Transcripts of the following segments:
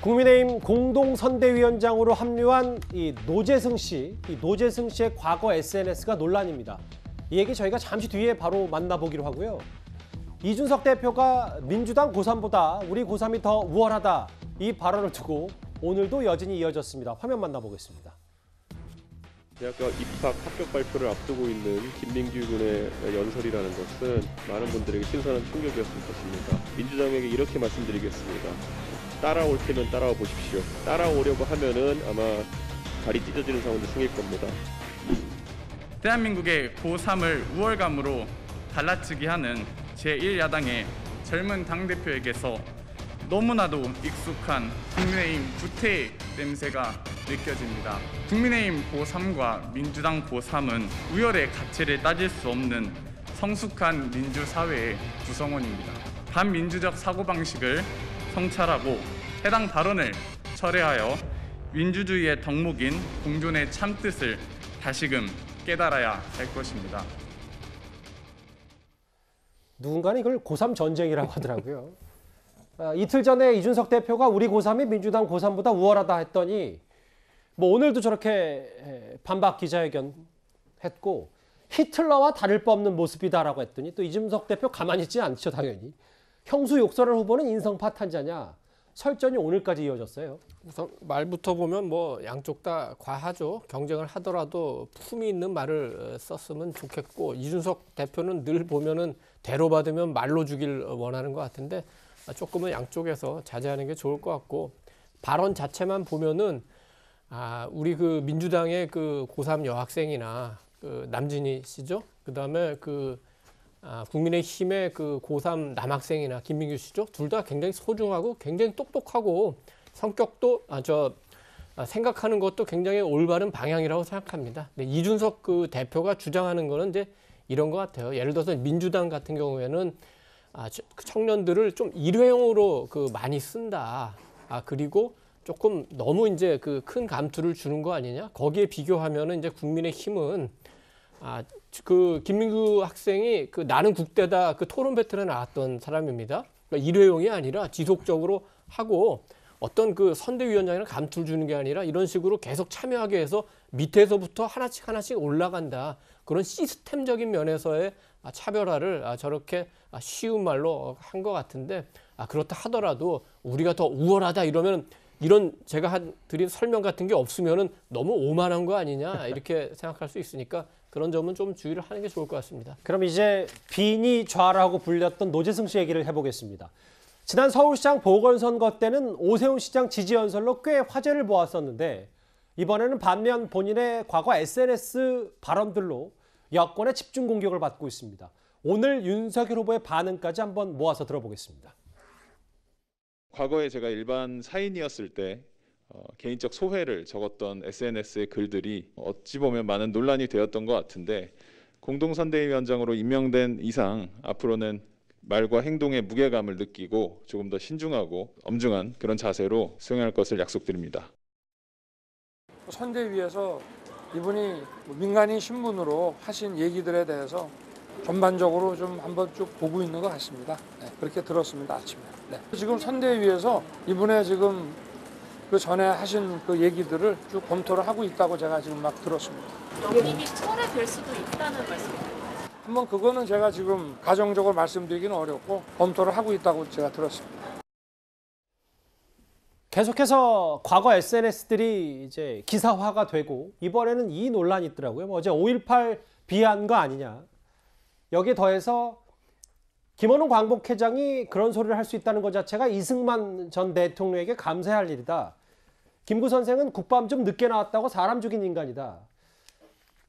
국민의힘 공동선대위원장으로 합류한 이 노재승 씨의 과거 SNS가 논란입니다. 이 얘기 저희가 잠시 뒤에 바로 만나보기로 하고요. 이준석 대표가 민주당 고3보다 우리 고3이 더 우월하다 이 발언을 두고 오늘도 여진이 이어졌습니다. 화면 만나보겠습니다. 대학교 입학 합격 발표를 앞두고 있는 김민규 군의 연설이라는 것은 많은 분들에게 신선한 충격이었을 것입니다. 민주당에게 이렇게 말씀드리겠습니다. 따라올 테면 따라와 보십시오. 따라오려고 하면은 아마 발이 찢어지는 상황도 생길 겁니다. 대한민국의 고3을 우월감으로 갈라치기 하는 제1야당의 젊은 당대표에게서 너무나도 익숙한 국민의힘 구태 냄새가 느껴집니다. 국민의힘 고3과 민주당 고3은 우열의 가치를 따질 수 없는 성숙한 민주사회의 구성원입니다. 반민주적 사고방식을 성찰하고 해당 발언을 철회하여 민주주의의 덕목인 공존의 참뜻을 다시금 깨달아야 할 것입니다. 누군가는 이걸 고3 전쟁이라고 하더라고요. 이틀 전에 이준석 대표가 우리 고3이 민주당 고3보다 우월하다 했더니 뭐 오늘도 저렇게 반박 기자회견 했고 히틀러와 다를 바 없는 모습이다라고 했더니 또 이준석 대표 가만히 있지 않죠, 당연히. 형수 욕설을 후보는 인성 파탄자냐. 설전이 오늘까지 이어졌어요. 우선 말부터 보면 뭐 양쪽 다 과하죠. 경쟁을 하더라도 품위 있는 말을 썼으면 좋겠고 이준석 대표는 늘 보면은 대로받으면 말로 주길 원하는 것 같은데 조금은 양쪽에서 자제하는 게 좋을 것 같고 발언 자체만 보면은 우리 그 민주당의 그 고3 여학생이나 그 남진희 씨죠. 그다음에 국민의힘의 그 고3 남학생이나 김민규 씨죠. 둘 다 굉장히 소중하고 굉장히 똑똑하고 성격도 생각하는 것도 굉장히 올바른 방향이라고 생각합니다. 근데 이준석 그 대표가 주장하는 거는 이제 이런 것 같아요. 예를 들어서 민주당 같은 경우에는 청년들을 좀 일회용으로 많이 쓴다. 그리고 조금 너무 이제 큰 감투를 주는 거 아니냐? 거기에 비교하면은 이제 국민의힘은 김민규 학생이 나는 국대다 토론 배틀에 나왔던 사람입니다. 그러니까 일회용이 아니라 지속적으로 하고 어떤 선대위원장이나 감투를 주는 게 아니라 이런 식으로 계속 참여하게 해서 밑에서부터 하나씩 올라간다. 그런 시스템적인 면에서의 차별화를 저렇게 쉬운 말로 한 것 같은데 그렇다 하더라도 우리가 더 우월하다 이러면 이런 제가 드린 설명 같은 게 없으면은 너무 오만한 거 아니냐 이렇게 생각할 수 있으니까 그런 점은 좀 주의를 하는 게 좋을 것 같습니다. 그럼 이제 빈이 좌라고 불렸던 노재승 씨 얘기를 해보겠습니다. 지난 서울시장 보궐선거 때는 오세훈 시장 지지 연설로 꽤 화제를 모았었는데 이번에는 반면 본인의 과거 SNS 발언들로 여권의 집중 공격을 받고 있습니다. 오늘 윤석열 후보의 반응까지 한번 모아서 들어보겠습니다. 과거에 제가 일반 사인이었을 때 개인적 소회를 적었던 SNS의 글들이 어찌 보면 많은 논란이 되었던 것 같은데 공동선대위원장으로 임명된 이상 앞으로는 말과 행동의 무게감을 느끼고 조금 더 신중하고 엄중한 그런 자세로 수행할 것을 약속드립니다. 선대위에서 이분이 민간인 신분으로 하신 얘기들에 대해서 전반적으로 좀 한번 쭉 보고 있는 것 같습니다. 그렇게 들었습니다, 아침에. 지금 선대위에서 이분의 지금 전에 하신 얘기들을 쭉 검토를 하고 있다고 제가 지금 막 들었습니다. 영림이 철회될 수도 있다는 말씀이에요. 한번 그거는 제가 지금 가정적으로 말씀드리기는 어렵고 검토를 하고 있다고 제가 들었습니다. 계속해서 과거 SNS들이 이제 기사화가 되고 이번에는 이 논란이 있더라고요. 어제 5.18 비하한 거 아니냐. 여기에 더해서 김원훈 광복회장이 그런 소리를 할 수 있다는 것 자체가 이승만 전 대통령에게 감사해야 할 일이다. 김구 선생은 국밥 좀 늦게 나왔다고 사람 죽인 인간이다.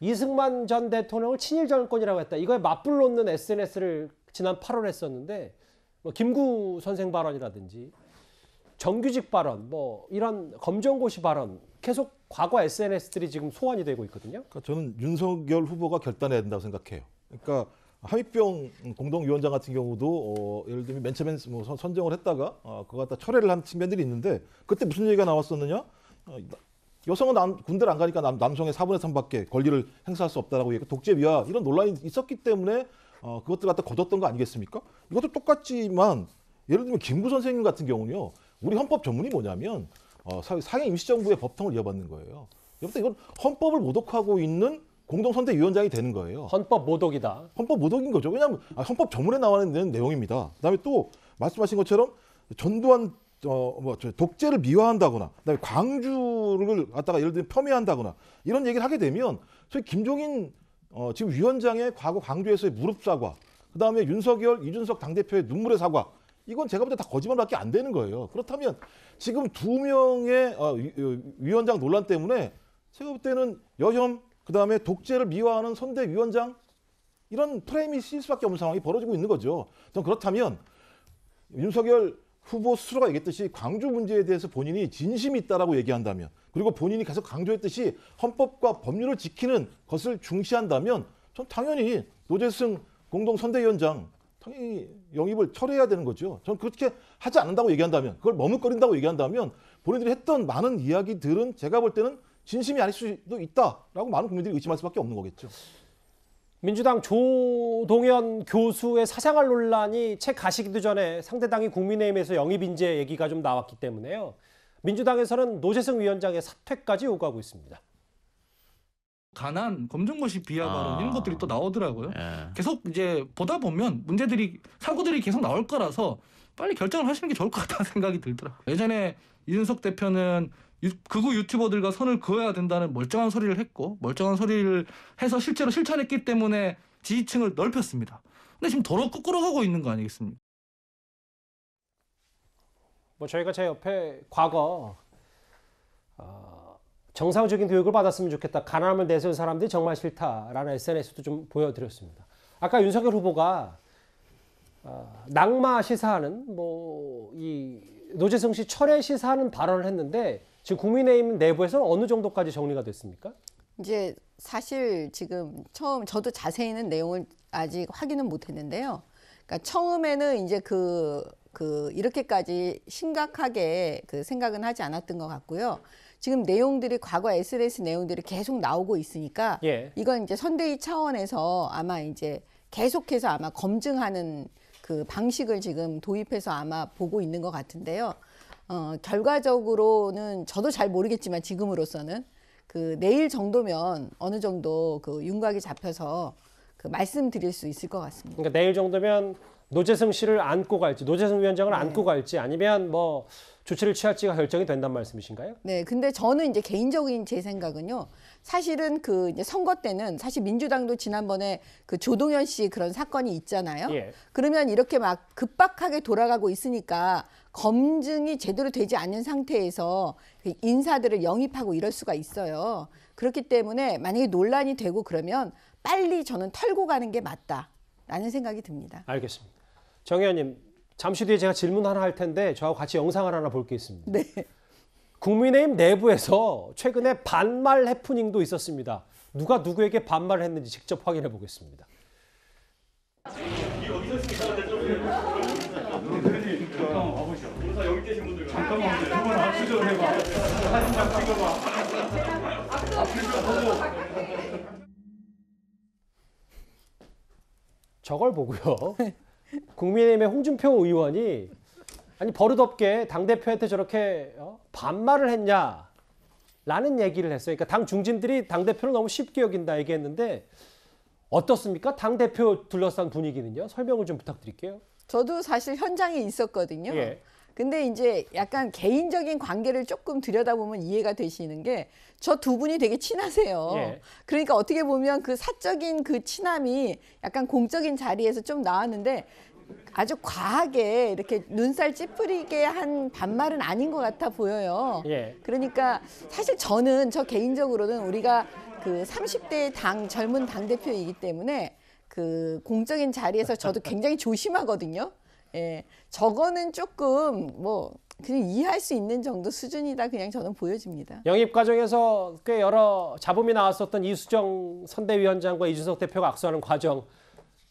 이승만 전 대통령을 친일 정권이라고 했다. 이거에 맞불 놓는 SNS를 지난 8월에 했었는데 김구 선생 발언이라든지 정규직 발언, 이런 검정고시 발언 계속 과거 SNS들이 지금 소환이 되고 있거든요. 그러니까 저는 윤석열 후보가 결단해야 된다고 생각해요. 그러니까 함익병 공동위원장 같은 경우도 예를 들면 맨 처음에 선정을 했다가 그거 갖다 철회를 한 측면들이 있는데 그때 무슨 얘기가 나왔었느냐? 여성은 군대를 안 가니까 남성의 4분의 3밖에 권리를 행사할 수 없다라고 얘기, 독재 위하 이런 논란이 있었기 때문에 그것들 갖다 거뒀던 거 아니겠습니까? 이것도 똑같지만 예를 들면 김구 선생님 같은 경우는요. 우리 헌법 전문이 뭐냐면 상임 임시정부의 법통을 이어받는 거예요. 여러분 이건 헌법을 모독하고 있는 공동선대위원장이 되는 거예요. 헌법 모독이다. 헌법 모독인 거죠. 왜냐하면 헌법 전문에 나와 있는 내용입니다. 그다음에 또 말씀하신 것처럼 전두환 독재를 미화한다거나, 그다음에 광주를 갖다가 예를 들면 폄훼한다거나 이런 얘기를 하게 되면 저희 김종인 지금 위원장의 과거 광주에서의 무릎 사과, 그다음에 윤석열, 이준석 당대표의 눈물의 사과, 이건 제가 볼 때 다 거짓말밖에 안 되는 거예요. 그렇다면 지금 2명의 위원장 논란 때문에 제가 볼 때는 여혐, 그다음에 독재를 미화하는 선대위원장, 이런 프레임이 씌일 수밖에 없는 상황이 벌어지고 있는 거죠. 전 그렇다면 윤석열 후보 스스로가 얘기했듯이 광주 문제에 대해서 본인이 진심이 있다라고 얘기한다면, 그리고 본인이 계속 강조했듯이 헌법과 법률을 지키는 것을 중시한다면 전 당연히 노재승 공동선대위원장 당연히 영입을 철회해야 되는 거죠. 전 그렇게 하지 않는다고 얘기한다면, 그걸 머뭇거린다고 얘기한다면 본인들이 했던 많은 이야기들은 제가 볼 때는 진심이 아닐 수도 있다라고 많은 국민들이 의심할 수밖에 없는 거겠죠. 민주당 조동현 교수의 사생활 논란이 채 가시기도 전에 상대당이 국민의힘에서 영입 인재 얘기가 좀 나왔기 때문에요. 민주당에서는 노재승 위원장의 사퇴까지 요구하고 있습니다. 가난, 검정고시 비하 발언 이런 것들이 또 나오더라고요. 예. 계속 이제 보다 보면 사고들이 계속 나올 거라서 빨리 결정을 하시는 게 좋을 것 같다는 생각이 들더라고요. 예전에 이준석 대표는 극우 유튜버들과 선을 그어야 된다는 멀쩡한 소리를 했고, 멀쩡한 소리를 해서 실제로 실천했기 때문에 지지층을 넓혔습니다. 근데 지금 도로 거꾸로 가고 있는 거 아니겠습니까? 뭐 저희가 제 옆에 과거 정상적인 교육을 받았으면 좋겠다, 가난함을 내세운 사람들이 정말 싫다라는 SNS도 좀 보여드렸습니다. 아까 윤석열 후보가 낙마 시사하는 이 노재승 씨 철회 시사하는 발언을 했는데 지금 국민의힘 내부에서는 어느 정도까지 정리가 됐습니까? 이제 사실 지금 처음 저도 자세히는 내용을 아직 확인은 못했는데요. 그러니까 처음에는 이제 이렇게까지 심각하게 생각은 하지 않았던 것 같고요. 지금 내용들이 과거 SNS 내용들이 계속 나오고 있으니까 예. 이건 이제 선대위 차원에서 아마 이제 계속해서 아마 검증하는 그 방식을 지금 도입해서 아마 보고 있는 것 같은데요. 결과적으로는 저도 잘 모르겠지만 지금으로서는 내일 정도면 어느 정도 윤곽이 잡혀서 말씀드릴 수 있을 것 같습니다. 그러니까 내일 정도면 노재승 씨를 안고 갈지, 노재승 위원장을 안고 갈지, 아니면 조치를 취할지가 결정이 된단 말씀이신가요? 네, 근데 저는 이제 개인적인 제 생각은요. 사실은 이제 선거 때는 사실 민주당도 지난번에 조동현 씨 그런 사건이 있잖아요. 예. 그러면 이렇게 막 급박하게 돌아가고 있으니까 검증이 제대로 되지 않는 상태에서 인사들을 영입하고 이럴 수가 있어요. 그렇기 때문에 만약에 논란이 되고 그러면 빨리 저는 털고 가는 게 맞다라는 생각이 듭니다. 알겠습니다. 정 의원님, 잠시 뒤에 제가 질문 하나 할 텐데 저하고 같이 영상을 하나 볼 게 있습니다. 네. 국민의힘 내부에서 최근에 반말 해프닝도 있었습니다. 누가 누구에게 반말을 했는지 직접 확인해 보겠습니다. 여기 계신 분들 잠깐만 한번 합수 좀 해봐. 사진 좀 찍어봐. 저걸 보고요. 국민의힘의 홍준표 의원이 버릇없게 당대표한테 저렇게 반말을 했냐라는 얘기를 했어요. 그러니까 당 중진들이 당대표를 너무 쉽게 여긴다 얘기했는데 어떻습니까? 당대표 둘러싼 분위기는요? 설명을 좀 부탁드릴게요. 저도 사실 현장에 있었거든요. 예. 근데 이제 약간 개인적인 관계를 조금 들여다보면 이해가 되시는 게 저 두 분이 되게 친하세요. 예. 그러니까 어떻게 보면 사적인 친함이 약간 공적인 자리에서 좀 나왔는데 아주 과하게 이렇게 눈살 찌푸리게 한 반말은 아닌 것 같아 보여요. 예. 그러니까 사실 저 개인적으로는 우리가 30대 젊은 당대표이기 때문에 공적인 자리에서 저도 굉장히 조심하거든요. 예, 저거는 조금 그냥 이해할 수 있는 정도 수준이다 그냥 저는 보여집니다. 영입 과정에서 꽤 여러 잡음이 나왔었던 이수정 선대위원장과 이준석 대표가 악수하는 과정,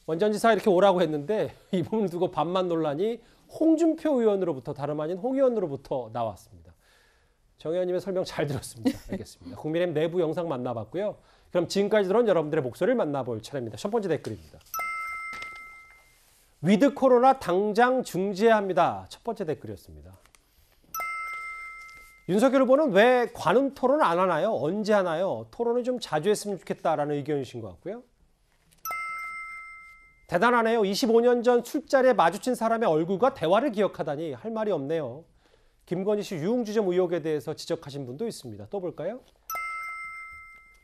원전지사 이렇게 오라고 했는데 이 부분을 두고 반말 논란이 홍준표 의원으로부터 다름 아닌 홍 의원으로부터 나왔습니다. 정 의원님의 설명 잘 들었습니다. 알겠습니다. 국민의힘 내부 영상 만나봤고요. 그럼 지금까지 들어온 여러분들의 목소리를 만나볼 차례입니다. 첫 번째 댓글입니다. 위드 코로나 당장 중지해야 합니다. 첫 번째 댓글이었습니다. 윤석열 후보는 왜 관훈 토론을 안 하나요? 언제 하나요? 토론을 좀 자주 했으면 좋겠다라는 의견이신 것 같고요. 대단하네요. 25년 전 술자리에 마주친 사람의 얼굴과 대화를 기억하다니 할 말이 없네요. 김건희 씨 유흥주점 의혹에 대해서 지적하신 분도 있습니다. 또 볼까요?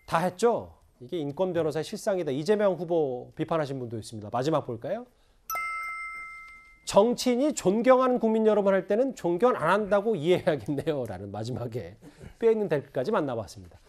다 했죠. 이게 인권 변호사의 실상이다. 이재명 후보 비판하신 분도 있습니다. 마지막 볼까요? 정치인이 존경하는 국민 여러분 할 때는 존경 안 한다고 이해해야겠네요. 라는 마지막에 뼈있는 댓글까지 만나봤습니다.